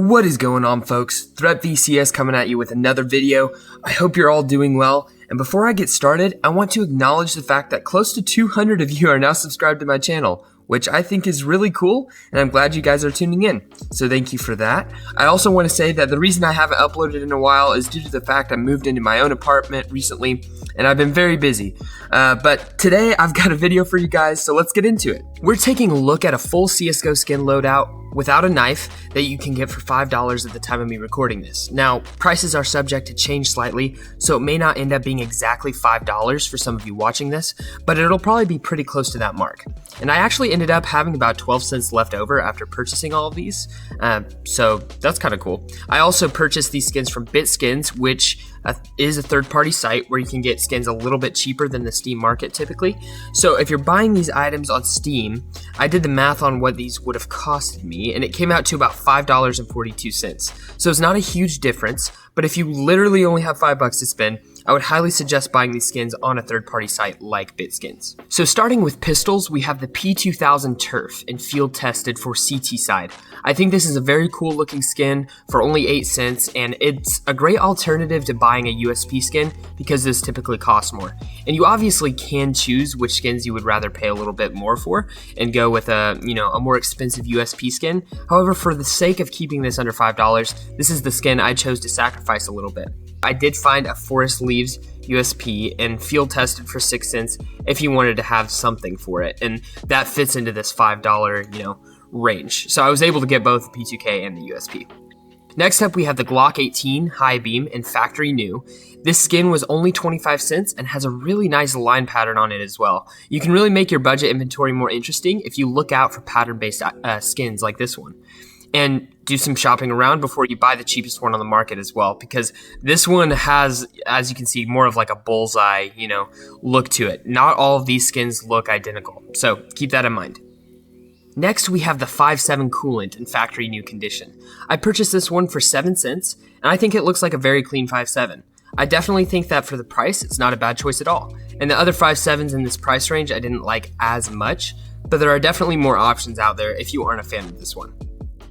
What is going on, folks? Threat VCS coming at you with another video. I hope you're all doing well. And before I get started, I want to acknowledge the fact that close to 200 of you are now subscribed to my channel, which I think is really cool, and I'm glad you guys are tuning in. So thank you for that. I also want to say that the reason I haven't uploaded in a while is due to the fact I moved into my own apartment recently, and I've been very busy. But today I've got a video for you guys, so let's get into it. We're taking a look at a full Csgo skin loadout without a knife that you can get for $5 at the time of me recording this. Now, prices are subject to change slightly, so it may not end up being exactly $5 for some of you watching this, but it'll probably be pretty close to that mark. And I actually ended up having about 12 cents left over after purchasing all of these, so that's kind of cool. I also purchased these skins from BitSkins, which is a third-party site where you can get skins a little bit cheaper than the Steam market typically. So if you're buying these items on Steam, I did the math on what these would have costed me, and it came out to about $5.42. So it's not a huge difference, but if you literally only have $5 to spend, I would highly suggest buying these skins on a third-party site like BitSkins. So starting with pistols, we have the P2000 Turf and field tested for CT side. I think this is a very cool looking skin for only 8 cents, and it's a great alternative to buying a USP skin because this typically costs more. And you obviously can choose which skins you would rather pay a little bit more for and go with a more expensive USP skin. However, for the sake of keeping this under $5, this is the skin I chose to sacrifice a little bit. I did find a Forest Leaves USP and field tested for 6 cents if you wanted to have something for it, and that fits into this $5 range. So I was able to get both the P2K and the USP. Next up, we have the Glock 18 High Beam and Factory New. This skin was only 25 cents and has a really nice line pattern on it as well. You can really make your budget inventory more interesting if you look out for pattern-based skins like this one. And do some shopping around before you buy the cheapest one on the market as well, because this one has, as you can see, more of like a bullseye, look to it. Not all of these skins look identical, so keep that in mind. Next, we have the 5.7 Coolant in Factory New condition. I purchased this one for 7 cents, and I think it looks like a very clean 5.7. I definitely think that for the price, it's not a bad choice at all. And the other 5.7s in this price range I didn't like as much, but there are definitely more options out there if you aren't a fan of this one.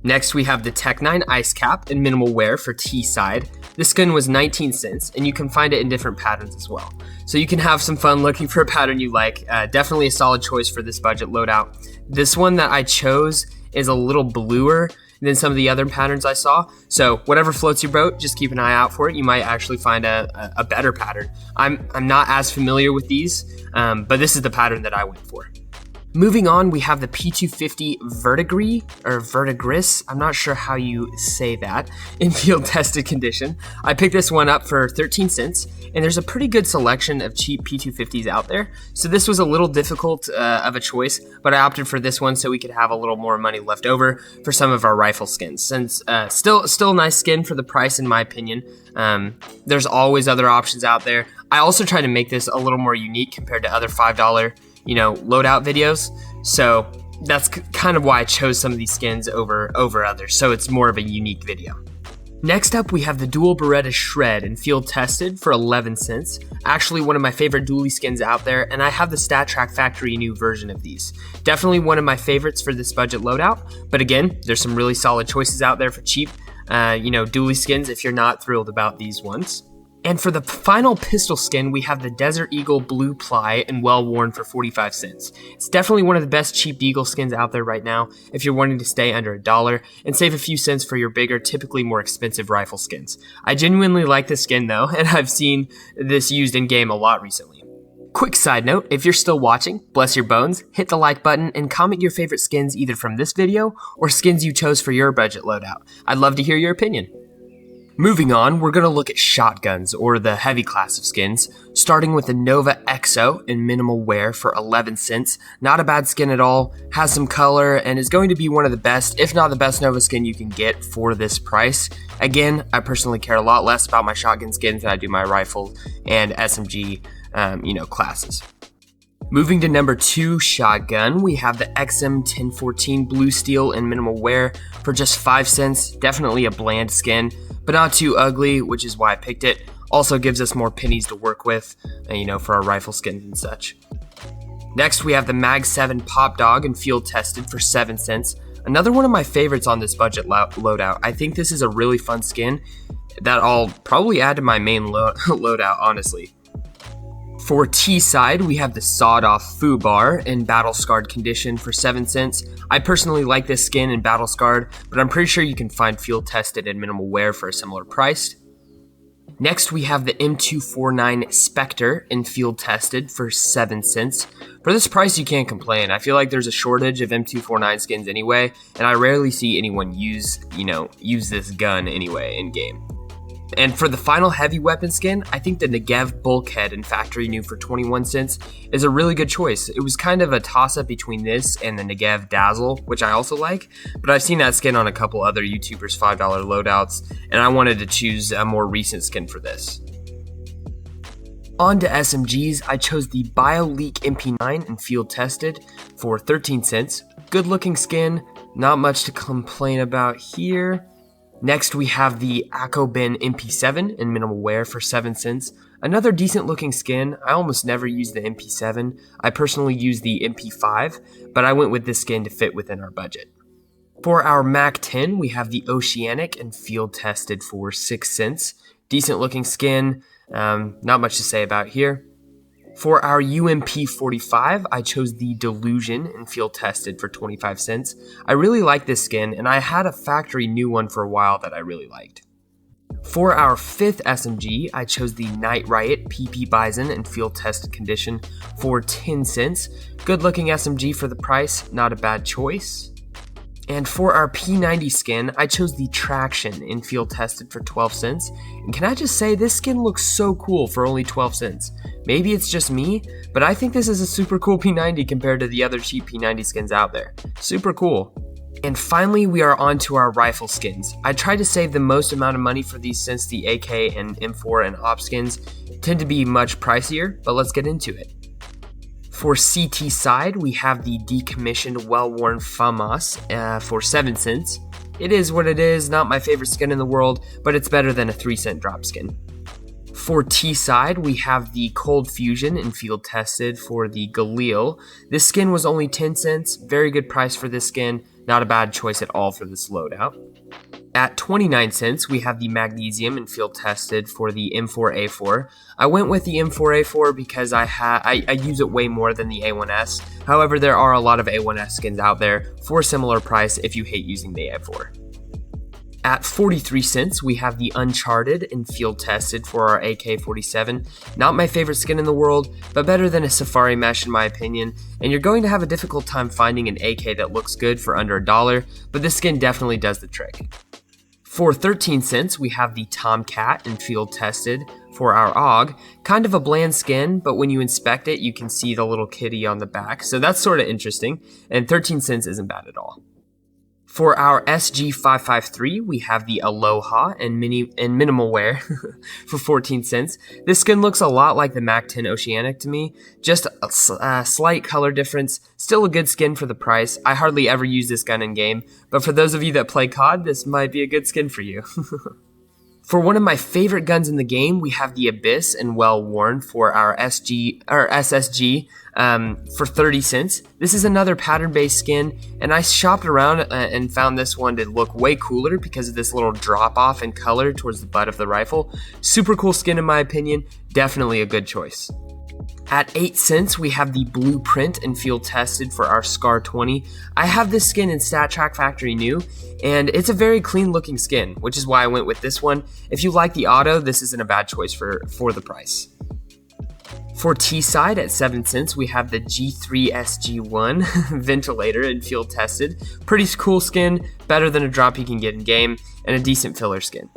Next, we have the Tech 9 Ice Cap in minimal wear for T side. This skin was 19 cents, and you can find it in different patterns as well. So you can have some fun looking for a pattern you like. Definitely a solid choice for this budget loadout. This one that I chose is a little bluer than some of the other patterns I saw. So whatever floats your boat, just keep an eye out for it. You might actually find a better pattern. I'm not as familiar with these, but this is the pattern that I went for. Moving on, we have the P250 Verdigris, I'm not sure how you say that, in field tested condition. I picked this one up for 13 cents, and there's a pretty good selection of cheap P250s out there, so this was a little difficult of a choice, but I opted for this one so we could have a little more money left over for some of our rifle skins. Since still a nice skin for the price in my opinion. There's always other options out there. I also try to make this a little more unique compared to other $5 loadout videos, so that's kind of why I chose some of these skins over others, so it's more of a unique video. Next up, we have the Dual Beretta Shred and field tested for 11 cents. Actually one of my favorite dually skins out there, and I have the StatTrak Factory New version of these. Definitely one of my favorites for this budget loadout, but again, there's some really solid choices out there for cheap dually skins if you're not thrilled about these ones. And for the final pistol skin, we have the Desert Eagle Blue Ply and Well Worn for 45 cents. It's definitely one of the best cheap Eagle skins out there right now if you're wanting to stay under $1 and save a few cents for your bigger, typically more expensive rifle skins. I genuinely like this skin though, and I've seen this used in game a lot recently. Quick side note, if you're still watching, bless your bones, hit the like button and comment your favorite skins either from this video or skins you chose for your budget loadout. I'd love to hear your opinion. Moving on, we're going to look at shotguns, or the heavy class of skins, starting with the Nova EXO in minimal wear for 11 cents. Not a bad skin at all, has some color, and is going to be one of the best, if not the best Nova skin you can get for this price. Again, I personally care a lot less about my shotgun skins than I do my rifle and SMG, classes. Moving to number 2 shotgun, we have the XM 1014 Blue Steel in minimal wear for just 5 cents. Definitely a bland skin, but not too ugly, which is why I picked it. Also gives us more pennies to work with, for our rifle skins and such. Next, we have the Mag 7 Pop Dog and field tested for 7 cents. Another one of my favorites on this budget loadout. I think this is a really fun skin that I'll probably add to my main loadout, honestly. For T side, we have the sawed off Foobar in battle scarred condition for 7 cents. I personally like this skin in battle scarred, but I'm pretty sure you can find field tested and minimal wear for a similar price. Next, we have the M249 Spectre in field tested for 7 cents. For this price, you can't complain. I feel like there's a shortage of M249 skins anyway, and I rarely see anyone use this gun anyway in game. And for the final heavy weapon skin, I think the Negev Bulkhead in Factory New for 21 cents is a really good choice. It was kind of a toss-up between this and the Negev Dazzle, which I also like, but I've seen that skin on a couple other YouTubers' $5 loadouts, and I wanted to choose a more recent skin for this. On to SMGs, I chose the BioLeak MP9 in field tested for 13 cents. Good looking skin, not much to complain about here. Next, we have the Akobin MP7 in minimal wear for 7 cents. Another decent looking skin. I almost never use the MP7. I personally use the MP5, but I went with this skin to fit within our budget. For our Mac 10, we have the Oceanic and field tested for 6 cents. Decent looking skin. Not much to say about here. For our UMP45, I chose the Delusion and field tested for 25 cents. I really like this skin, and I had a factory new one for a while that I really liked. For our 5th SMG, I chose the Night Riot PP Bison in field tested condition for 10 cents. Good looking SMG for the price, not a bad choice. And for our P90 skin, I chose the Traction in field tested for 12 cents. And can I just say, this skin looks so cool for only 12 cents. Maybe it's just me, but I think this is a super cool P90 compared to the other cheap P90 skins out there. Super cool. And finally, we are on to our rifle skins. I tried to save the most amount of money for these since the AK and M4 and OP skins tend to be much pricier, but let's get into it. For CT side, we have the decommissioned well-worn FAMAS for 7 cents. It is what it is, not my favorite skin in the world, but it's better than a 3-cent drop skin. For T side, we have the Cold Fusion in field tested for the Galil. This skin was only 10 cents, very good price for this skin, not a bad choice at all for this loadout. At 29 cents, we have the Magnesium in field tested for the M4A4. I went with the M4A4 because I use it way more than the A1S. However, there are a lot of A1S skins out there for a similar price if you hate using the A4. At 43 cents, we have the Uncharted in field tested for our AK-47. Not my favorite skin in the world, but better than a Safari Mesh in my opinion, and you're going to have a difficult time finding an AK that looks good for under $1, but this skin definitely does the trick. For 13 cents, we have the Tomcat in field tested for our AUG. Kind of a bland skin, but when you inspect it, you can see the little kitty on the back, so that's sort of interesting, and 13 cents isn't bad at all. For our SG553, we have the Aloha in minimal wear for 14 cents. This skin looks a lot like the Mac 10 Oceanic to me, just a slight color difference. Still a good skin for the price. I hardly ever use this gun in game, but for those of you that play COD, this might be a good skin for you. For one of my favorite guns in the game, we have the Abyss and Well Worn for our SSG for 30 cents. This is another pattern-based skin, and I shopped around and found this one to look way cooler because of this little drop-off in color towards the butt of the rifle. Super cool skin in my opinion, definitely a good choice. At 8 cents, we have the Blueprint and field tested for our Scar 20. I have this skin in StatTrak Factory New, and it's a very clean looking skin, which is why I went with this one. If you like the auto, this isn't a bad choice for the price. For T side at 7 cents, we have the G3 SG1 ventilator and field tested. Pretty cool skin, better than a drop you can get in game, and a decent filler skin.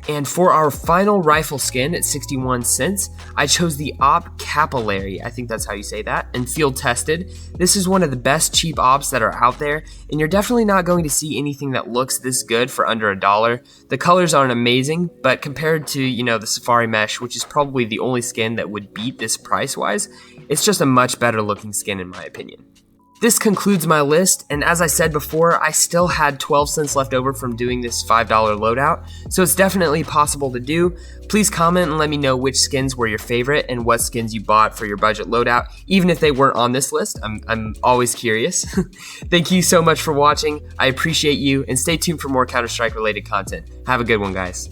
And for our final rifle skin at 61 cents, I chose the Op Capillary, I think that's how you say that, and field tested. This is one of the best cheap ops that are out there, and you're definitely not going to see anything that looks this good for under $1. The colors aren't amazing, but compared to, the Safari Mesh, which is probably the only skin that would beat this price-wise, it's just a much better looking skin in my opinion. This concludes my list, and as I said before, I still had 12 cents left over from doing this $5 loadout, so it's definitely possible to do. Please comment and let me know which skins were your favorite and what skins you bought for your budget loadout, even if they weren't on this list. I'm always curious. Thank you so much for watching. I appreciate you, and stay tuned for more Counter-Strike related content. Have a good one, guys.